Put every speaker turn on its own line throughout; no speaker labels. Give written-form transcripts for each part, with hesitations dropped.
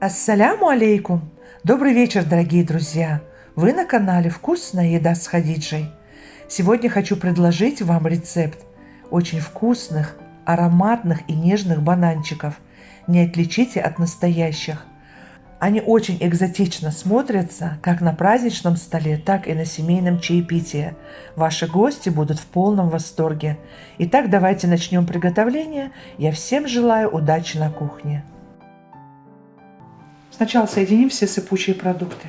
Ассаляму алейкум! Добрый вечер, дорогие друзья! Вы на канале «Вкусная еда с Хадиджей». Сегодня хочу предложить вам рецепт очень вкусных, ароматных и нежных бананчиков. Не отличите от настоящих. Они очень экзотично смотрятся как на праздничном столе, так и на семейном чаепитии. Ваши гости будут в полном восторге. Итак, давайте начнем приготовление. Я всем желаю удачи на кухне. Сначала соединим все сыпучие продукты.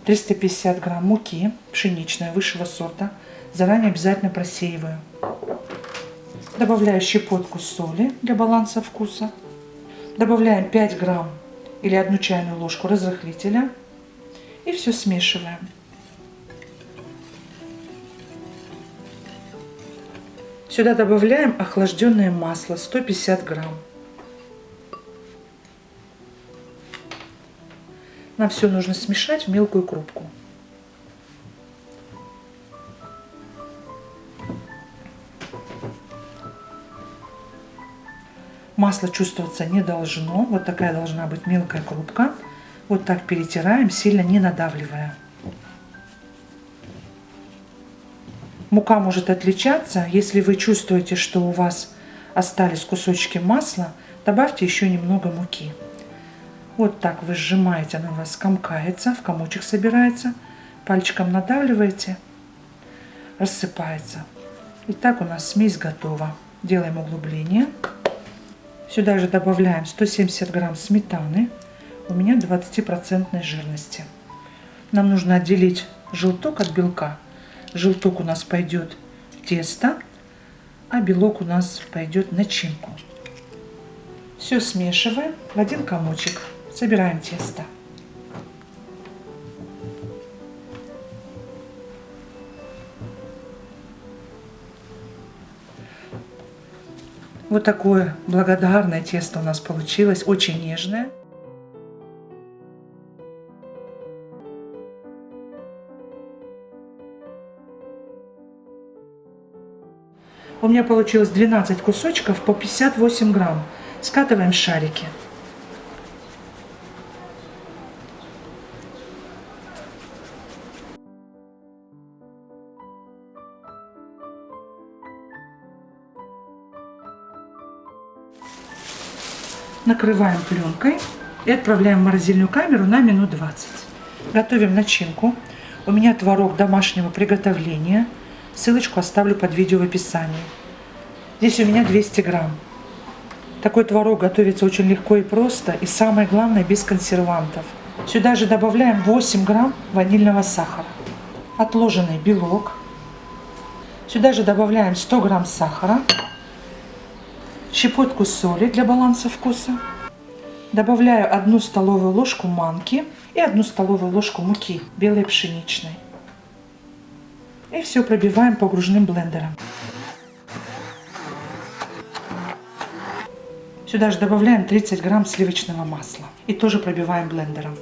350 грамм муки пшеничной высшего сорта. Заранее обязательно просеиваю. Добавляю щепотку соли для баланса вкуса. Добавляем 5 грамм или 1 чайную ложку разрыхлителя. И все смешиваем. Сюда добавляем охлажденное масло 150 грамм. Нам все нужно смешать в мелкую крупку. Масло чувствоваться не должно. Вот такая должна быть мелкая крупка. Вот так перетираем, сильно не надавливая. Мука может отличаться. Если вы чувствуете, что у вас остались кусочки масла, добавьте еще немного муки. Вот так вы сжимаете, она у вас комкается, в комочек собирается. Пальчиком надавливаете, рассыпается. Итак, у нас смесь готова. Делаем углубление. Сюда же добавляем 170 грамм сметаны. У меня 20% жирности. Нам нужно отделить желток от белка. Желток у нас пойдет в тесто, а белок у нас пойдет в начинку. Все смешиваем в один комочек. Собираем тесто. Вот такое благодарное тесто у нас получилось, очень нежное. У меня получилось 12 кусочков по 58 грамм. Скатываем в шарики. Накрываем пленкой и отправляем в морозильную камеру на минут 20. Готовим начинку. У меня творог домашнего приготовления. Ссылочку оставлю под видео в описании. Здесь у меня 200 грамм. Такой творог готовится очень легко и просто. И самое главное, без консервантов. Сюда же добавляем 8 грамм ванильного сахара. Отложенный белок. Сюда же добавляем 100 грамм сахара. Щепотку соли для баланса вкуса. Добавляю 1 столовую ложку манки и 1 столовую ложку муки белой пшеничной. И все пробиваем погружным блендером. Сюда же добавляем 30 грамм сливочного масла и тоже пробиваем блендером.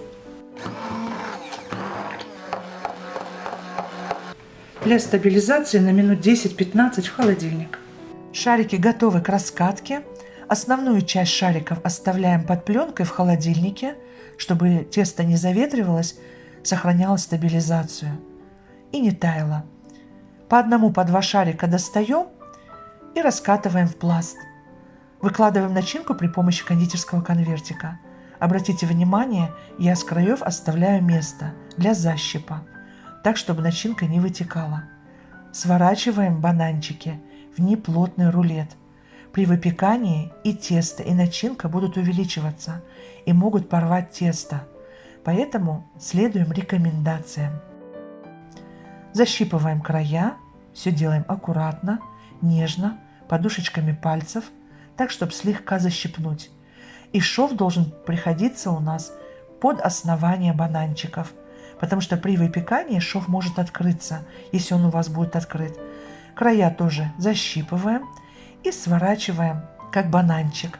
Для стабилизации на минут 10-15 в холодильник. Шарики готовы к раскатке. Основную часть шариков оставляем под пленкой в холодильнике, чтобы тесто не заветривалось, сохраняло стабилизацию и не таяло. По одному, по 2 шарика достаем и раскатываем в пласт. Выкладываем начинку при помощи кондитерского конвертика. Обратите внимание, я с краев оставляю место для защипа, так чтобы начинка не вытекала. Сворачиваем бананчики в неплотный рулет. При выпекании и тесто, и начинка будут увеличиваться и могут порвать тесто. Поэтому следуем рекомендациям. Защипываем края. Все делаем аккуратно, нежно, подушечками пальцев, так, чтобы слегка защипнуть. И шов должен приходиться у нас под основание бананчиков, потому что при выпекании шов может открыться, если он у вас будет открыт. Края тоже защипываем и сворачиваем, как бананчик.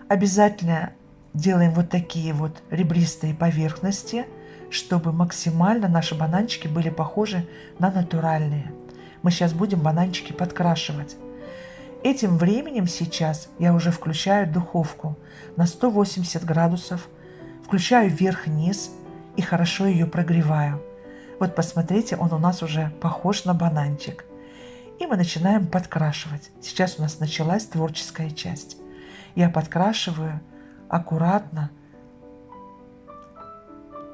Обязательно делаем вот такие вот ребристые поверхности, чтобы максимально наши бананчики были похожи на натуральные. Мы сейчас будем бананчики подкрашивать. Этим временем сейчас я уже включаю духовку на 180 градусов Включаю вверх-вниз и хорошо ее прогреваю. Вот посмотрите, он у нас уже похож на бананчик. И мы начинаем подкрашивать. Сейчас у нас началась творческая часть. Я подкрашиваю аккуратно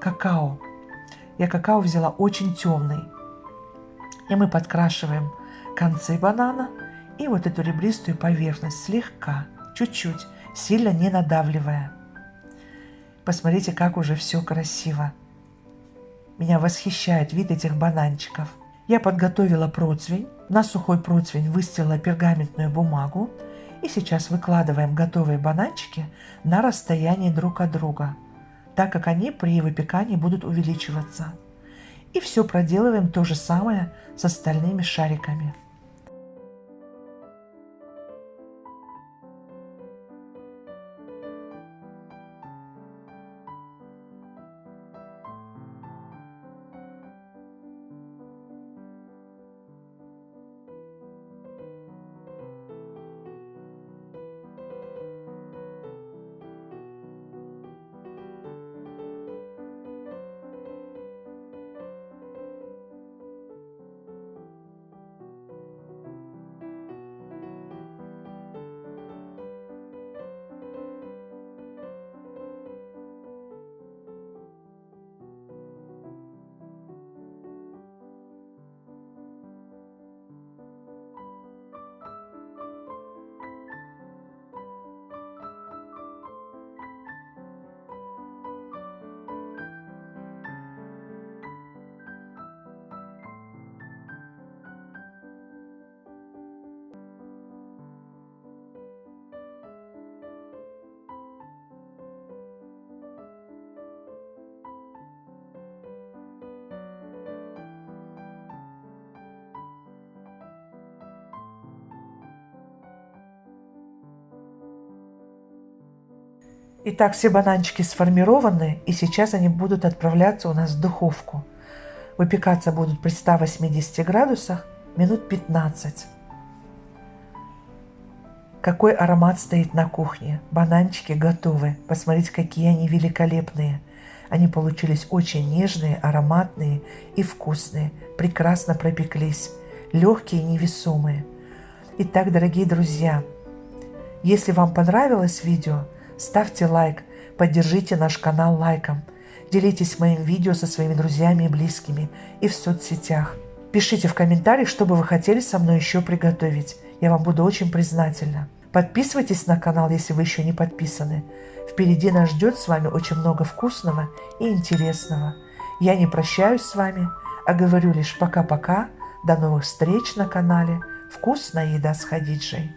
какао. Я какао взяла очень темный. И мы подкрашиваем концы банана и вот эту ребристую поверхность слегка, чуть-чуть, сильно не надавливая. Посмотрите, как уже все красиво. Меня восхищает вид этих бананчиков. Я подготовила противень. На сухой противень выстелила пергаментную бумагу. И сейчас выкладываем готовые бананчики на расстоянии друг от друга, так как они при выпекании будут увеличиваться. И все проделываем то же самое с остальными шариками. Итак, все бананчики сформированы, и сейчас они будут отправляться у нас в духовку. Выпекаться будут при 180 градусах минут 15. Какой аромат стоит на кухне. Бананчики готовы. Посмотрите, какие они великолепные. Они получились очень нежные, ароматные и вкусные. Прекрасно пропеклись. Легкие и невесомые. Итак, дорогие друзья, если вам понравилось видео, ставьте лайк, поддержите наш канал лайком, делитесь моим видео со своими друзьями и близкими и в соцсетях. Пишите в комментариях, что бы вы хотели со мной еще приготовить. Я вам буду очень признательна. Подписывайтесь на канал, если вы еще не подписаны. Впереди нас ждет с вами очень много вкусного и интересного. Я не прощаюсь с вами, а говорю лишь пока-пока. До новых встреч на канале «Вкусная еда с Хадиджей».